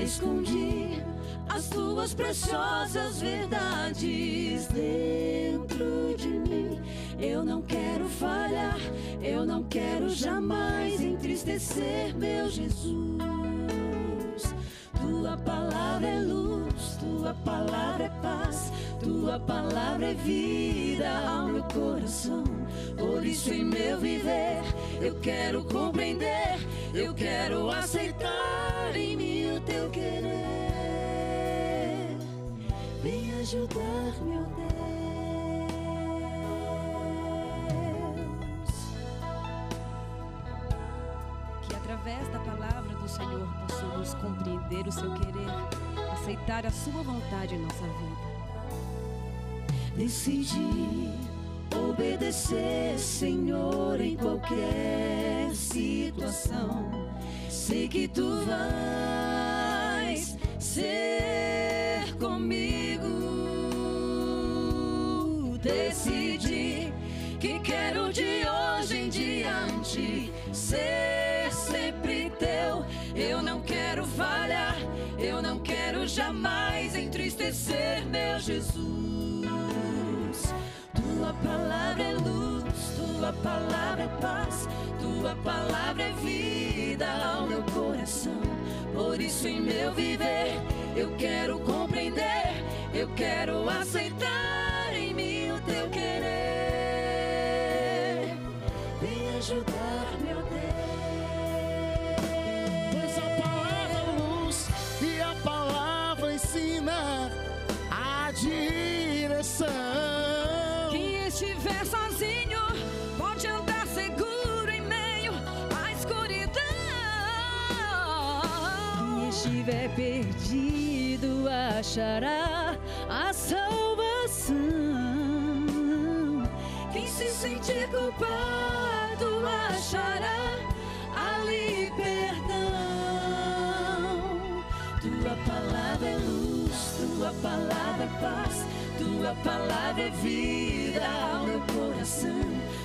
Escondi as tuas preciosas verdades dentro de mim. Eu não quero falhar, eu não quero jamais entristecer meu Jesus. Tua palavra é luz, tua palavra é paz, tua palavra é vida ao meu coração. Por isso em meu viver eu quero compreender, eu quero aceitar em mim o teu querer. Vem ajudar, meu Deus. Que através da palavra do Senhor possamos compreender o seu querer, aceitar a sua vontade em nossa vida. Decidi obedecer, Senhor, em qualquer situação. Sei que tu vais ser comigo. Decidi que quero de hoje em diante ser sempre teu. Eu não quero falhar, eu não quero jamais entristecer, meu Jesus. Tua palavra é luz, tua palavra é paz, tua palavra é vida ao meu coração. Por isso em meu viver eu quero compreender, eu quero aceitar em mim o teu querer. Vem ajudar, meu Deus. Pois a palavra é luz e a palavra ensina a direção. Quem estiver sozinho pode andar seguro em meio à escuridão. Quem estiver perdido achará a salvação. Quem se sentir culpado achará ali perdão. Tua palavra é luz, tua palavra é paz, tua palavra é vida ao meu coração.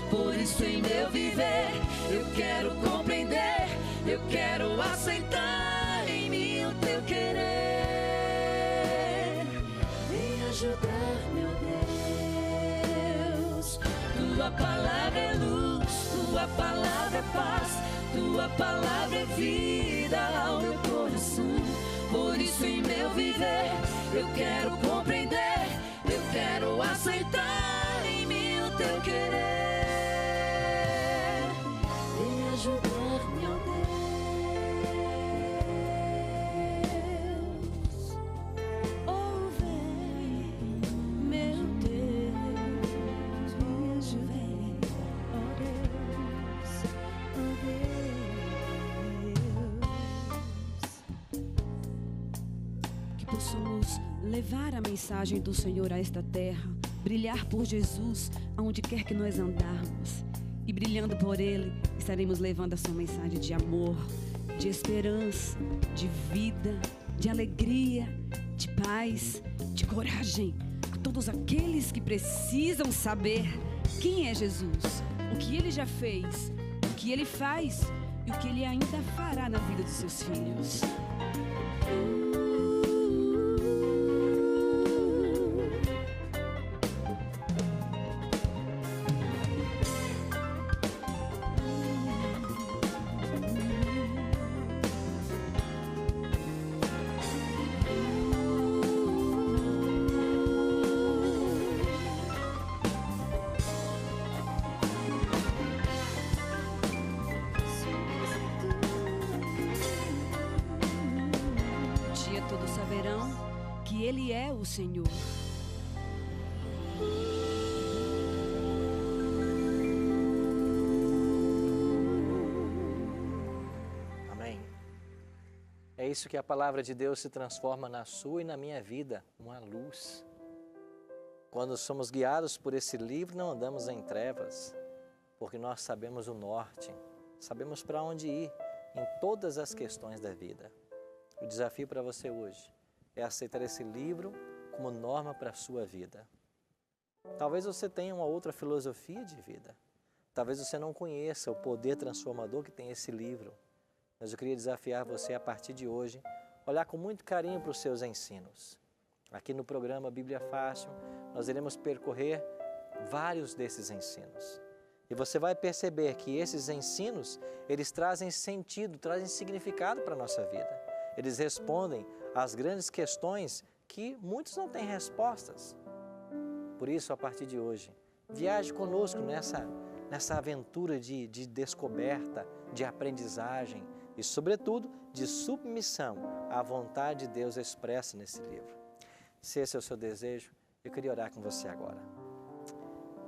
Por isso em meu viver eu quero compreender, eu quero aceitar em mim o teu querer. Vem ajudar, meu Deus. Tua palavra é luz, tua palavra é paz, tua palavra é vida ao meu coração. Por isso em meu viver eu quero compreender, eu quero aceitar em mim o teu querer. Vem ajudar, meu Deus. Oh, vem, meu Deus. Vem ajudar, oh Deus, oh Deus. Que possamos levar a mensagem do Senhor a esta terra, brilhar por Jesus aonde quer que nós andarmos. E brilhando por Ele, estaremos levando a sua mensagem de amor, de esperança, de vida, de alegria, de paz, de coragem a todos aqueles que precisam saber quem é Jesus, o que Ele já fez, o que Ele faz e o que Ele ainda fará na vida dos seus filhos. Todos saberão que Ele é o Senhor. Amém. É isso que a palavra de Deus se transforma na sua e na minha vida, uma luz. Quando somos guiados por esse livro, não andamos em trevas, porque nós sabemos o norte, sabemos para onde ir em todas as questões da vida. O desafio para você hoje é aceitar esse livro como norma para a sua vida. Talvez você tenha uma outra filosofia de vida. Talvez você não conheça o poder transformador que tem esse livro. Mas eu queria desafiar você a partir de hoje, olhar com muito carinho para os seus ensinos. Aqui no programa Bíblia Fácil, nós iremos percorrer vários desses ensinos. E você vai perceber que esses ensinos, eles trazem sentido, trazem significado para a nossa vida. Eles respondem às grandes questões que muitos não têm respostas. Por isso, a partir de hoje, viaje conosco nessa aventura de descoberta, de aprendizagem e, sobretudo, de submissão à vontade de Deus expressa nesse livro. Se esse é o seu desejo, eu queria orar com você agora.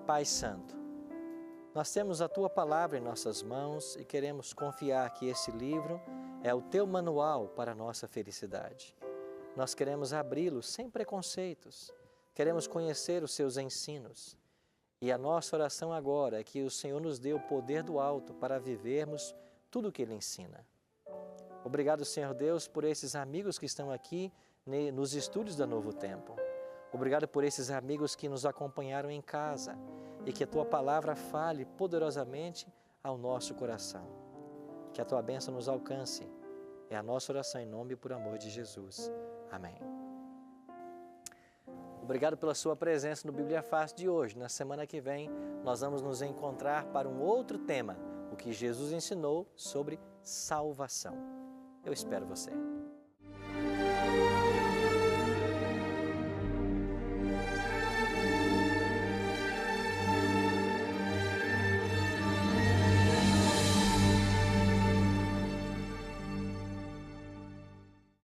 Pai Santo, nós temos a Tua Palavra em nossas mãos e queremos confiar que esse livro é o Teu manual para a nossa felicidade. Nós queremos abri-lo sem preconceitos, queremos conhecer os Seus ensinos. E a nossa oração agora é que o Senhor nos dê o poder do alto para vivermos tudo o que Ele ensina. Obrigado, Senhor Deus, por esses amigos que estão aqui nos estúdios da Novo Tempo. Obrigado por esses amigos que nos acompanharam em casa e que a Tua Palavra fale poderosamente ao nosso coração. Que a Tua bênção nos alcance. É a nossa oração em nome e por amor de Jesus. Amém. Obrigado pela sua presença no Bíblia Fácil de hoje. Na semana que vem, nós vamos nos encontrar para um outro tema, o que Jesus ensinou sobre salvação. Eu espero você.